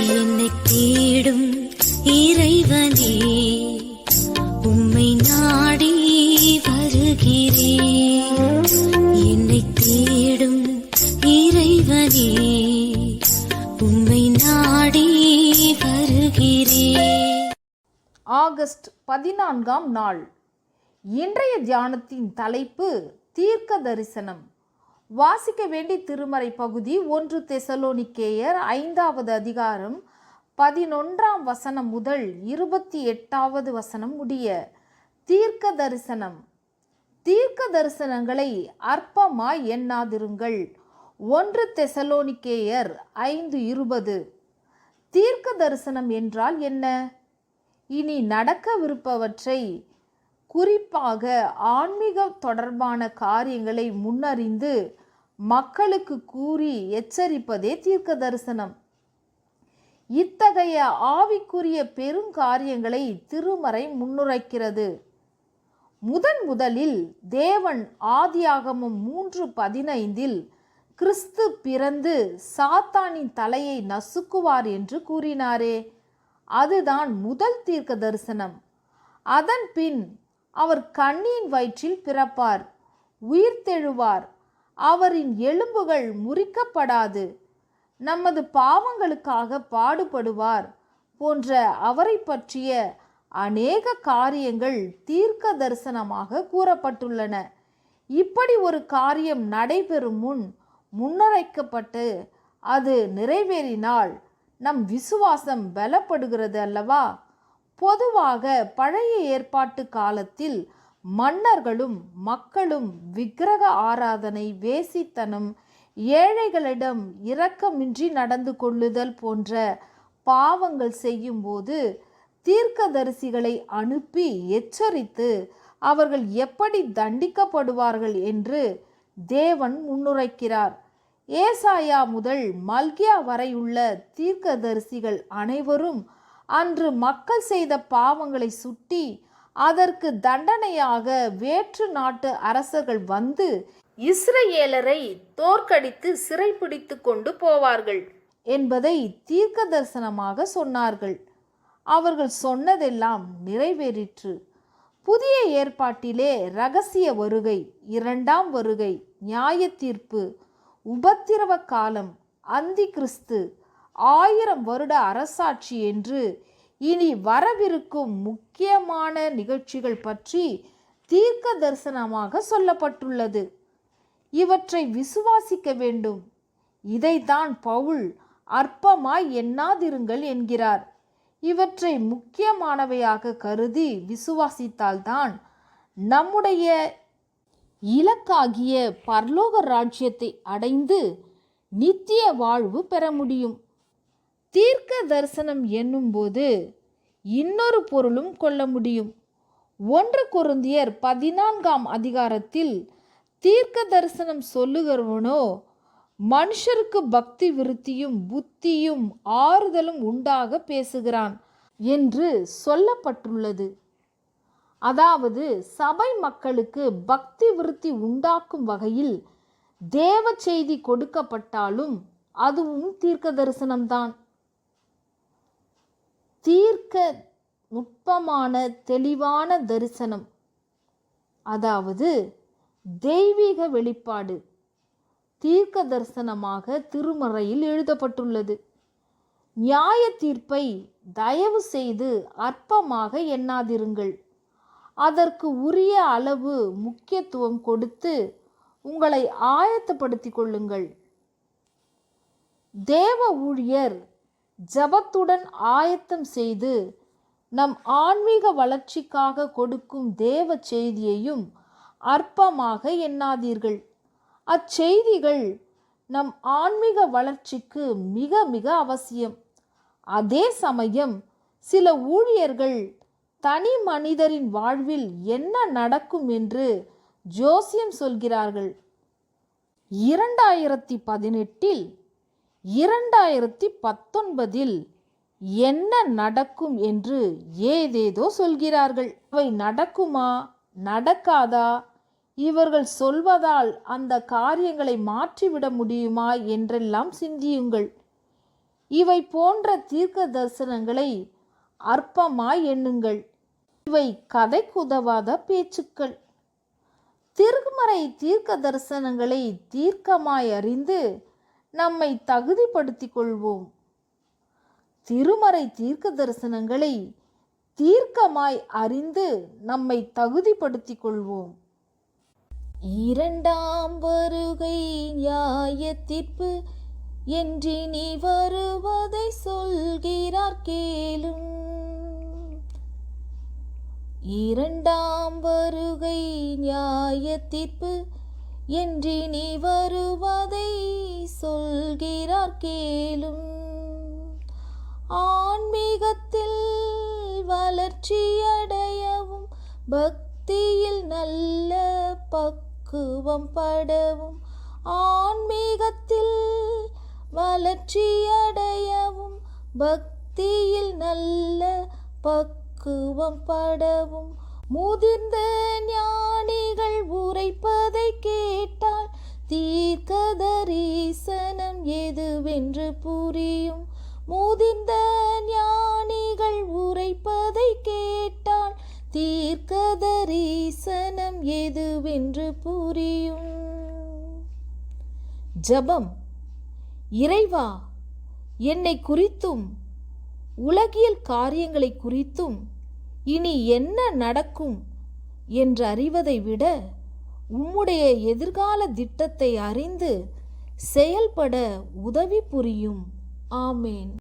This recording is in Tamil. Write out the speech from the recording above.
என்னை தேடும் இறைவனே, உம்மை நாடி வருகிறேன். என்னை தேடும் இறைவனே, உம்மை நாடி வருகிறேன். ஆகஸ்ட் 14ஆம் நாள். இன்றைய தியானத்தின் தலைப்பு தீர்க்க தரிசனம். வாசிக்க வேண்டிய திருமறை பகுதி 1 தெசலோனிக்கேயர் 5வது அதிகாரம் 11ஆம் வசனம் முதல் 28வது வசனம் முடிய. தீர்க்க தரிசனம். தீர்க்க தரிசனங்களை அற்பமாய் எண்ணாதிருங்கள். 1 தெசலோனிக்கேயர் 5:20. தீர்க்க தரிசனம் என்றால் என்ன? இனி நடக்கவிருப்பவற்றை, குறிப்பாக ஆன்மீக தொடர்பான காரியங்களை முன்னறிந்து மக்களுக்கு கூறி எச்சரிப்பதே தீர்க்க தரிசனம். இத்தகைய ஆவிக்குரிய பெருங்காரியங்களை திருமறை முன்னுரைக்கிறது. முதலில் தேவன் ஆதியாகமம் 3:15 கிறிஸ்து பிறந்து சாத்தானின் தலையை நசுக்குவார் என்று கூறினாரே, அதுதான் முதல் தீர்க்க தரிசனம். அதன் பின் அவர் கன்னியின் வயிற்றில் பிறப்பார், உயிர்த்தெழுவார், அவரின் எலும்புகள் முறிக்கப்படாது, நமது பாவங்களுக்காக பாடுபடுவார் போன்ற அவரை பற்றிய அநேக காரியங்கள் தீர்க்க தரிசனமாக கூறப்பட்டுள்ளன. இப்படி ஒரு காரியம் நடைபெறும் முன் முன்னரைக்கப்பட்டு அது நிறைவேறினால் நம் விசுவாசம் பலப்படுகிறது அல்லவா? பொதுவாக பழைய ஏற்பாட்டு காலத்தில் மன்னர்களும் மக்களும் விக்கிரக ஆராதனை, வேசித்தனம், ஏழைகளிடம் இரக்கமின்றி நடந்து கொள்ளுதல் போன்ற பாவங்கள் செய்யும்போது தீர்க்கதரிசிகளை அனுப்பி எச்சரித்து அவர்கள் எப்படி தண்டிக்கப்படுவார்கள் என்று தேவன் முன்னுரைக்கிறார். ஏசாயா முதல் மல்கியா வரையுள்ள தீர்க்கதரிசிகள் அனைவரும் அன்று மக்கள் செய்த பாவங்களை சுட்டி அதற்கு தண்டனையாக வேற்று நாட்டு அரசர்கள் வந்து இஸ்ரவேலரை தோற்கடித்து சிறைப்பிடித்து கொண்டு போவார்கள் என்பதை தீர்க்க தரிசனமாக சொன்னார்கள். அவர்கள் சொன்னதெல்லாம் நிறைவேறிற்று. புதிய ஏற்பாட்டிலே இரகசிய வருகை, 2ஆம் வருகை, நியாய தீர்ப்பு, உபத்திரவ காலம், அந்தி கிறிஸ்து, 1000 வருட அரசாட்சி என்று இனி வரவிருக்கும் முக்கியமான நிகழ்ச்சிகள் பற்றி தீர்க்க தரிசனமாக சொல்லப்பட்டுள்ளது. இவற்றை விசுவாசிக்க வேண்டும். இதைத்தான் பவுல் அற்பமாய் எண்ணாதிருங்கள் என்கிறார். இவற்றை முக்கியமானவையாக கருதி விசுவாசித்தால்தான் நம்முடைய இலக்காகிய பரலோக ராஜ்யத்தை அடைந்து நித்திய வாழ்வு பெற முடியும். தீர்க்க தரிசனம் என்னும்போது இன்னொரு பொருளும் கொள்ள முடியும். 1 கொரிந்தியர் 14ஆம் அதிகாரத்தில் தீர்க்க தரிசனம் சொல்லுகிறவனோ மனுஷருக்கு பக்தி விருத்தியும் புத்தியும் ஆறுதலும் உண்டாக பேசுகிறான் என்று சொல்லப்பட்டுள்ளது. அதாவது சபை மக்களுக்கு பக்தி விருத்தி உண்டாக்கும் வகையில் தேவ செய்தி கொடுக்கப்பட்டாலும் அதுவும் தீர்க்க தரிசனம்தான். தீர்க்க நுட்பமான தெளிவான தரிசனம், அதாவது தெய்வீக வெளிப்பாடு, தீர்க்க தரிசனமாக திருமறையில் எழுதப்பட்டுள்ளது. நியாய தீர்ப்பை தயவு செய்து அற்பமாக எண்ணாதிருங்கள். அதற்கு உரிய அளவு முக்கியத்துவம் கொடுத்து உங்களை ஆயத்தப்படுத்திக் கொள்ளுங்கள். தேவ ஊழியர் ஜபத்துடன் ஆயத்தம் செய்து நம் ஆன்மீக வளர்ச்சிக்காக கொடுக்கும் தேவ செய்தியையும் அற்பமாக எண்ணாதீர்கள். அச்செய்திகள் நம் ஆன்மீக வளர்ச்சிக்கு மிக மிக அவசியம். அதே சமயம் சில ஊழியர்கள் தனி மனிதரின் வாழ்வில் என்ன நடக்கும் என்று ஜோசியம் சொல்கிறார்கள். 2018 2019 என்ன நடக்கும் என்று ஏதேதோ சொல்கிறார்கள். அவை நடக்குமா நடக்காதா? இவர்கள் சொல்வதால் அந்த காரியங்களை மாற்றிவிட முடியுமா என்றெல்லாம் சிந்தியுங்கள். இவை போன்ற தீர்க்க தரிசனங்களை அற்பமாய் எண்ணுங்கள். இவை கதைக்குதவாத பேச்சுக்கள். திருமறை தீர்க்க தரிசனங்களை தீர்க்கமாய் அறிந்து நம்மை தகுதிப்படுத்திக் கொள்வோம். திருமறை தீர்க்க தரிசனங்களை தீர்க்கமாய் அறிந்து நம்மை தகுதிப்படுத்திக் கொள்வோம். இரண்டாம் வருகை நியாய தீர்ப்பு என்றினி வருவதை சொல்கிறார் கேளும். இரண்டாம் வருகை நியாய தீர்ப்பு என்றினி வருவதை சொல்கிறார் கேளும். ஆன்மீகத்தில் வளர்ச்சியடையவும் பக்தியில் நல்ல பக்குவம் படவும், ஆன்மீகத்தில் வளர்ச்சியடையவும் பக்தியில் நல்ல பக்குவம் படவும், முதிர்ந்த ஞானிகள் உரைப்பதை கேட்டால் தீர்க்க தரிசனம் எதுவென்று புரியும். முதிர்ந்த ஞானிகள் உரைப்பதை கேட்டால் தீர்க்க தரிசனம் எதுவென்று புரியும். ஜெபம். இறைவா, என்னை குறித்தும் உலகியல் காரியங்களை குறித்தும் இனி என்ன நடக்கும் என்று அறிவதை விட உம்முடைய எதிர்கால திட்டத்தை அறிந்து செயல்பட உதவி புரியும். ஆமேன்.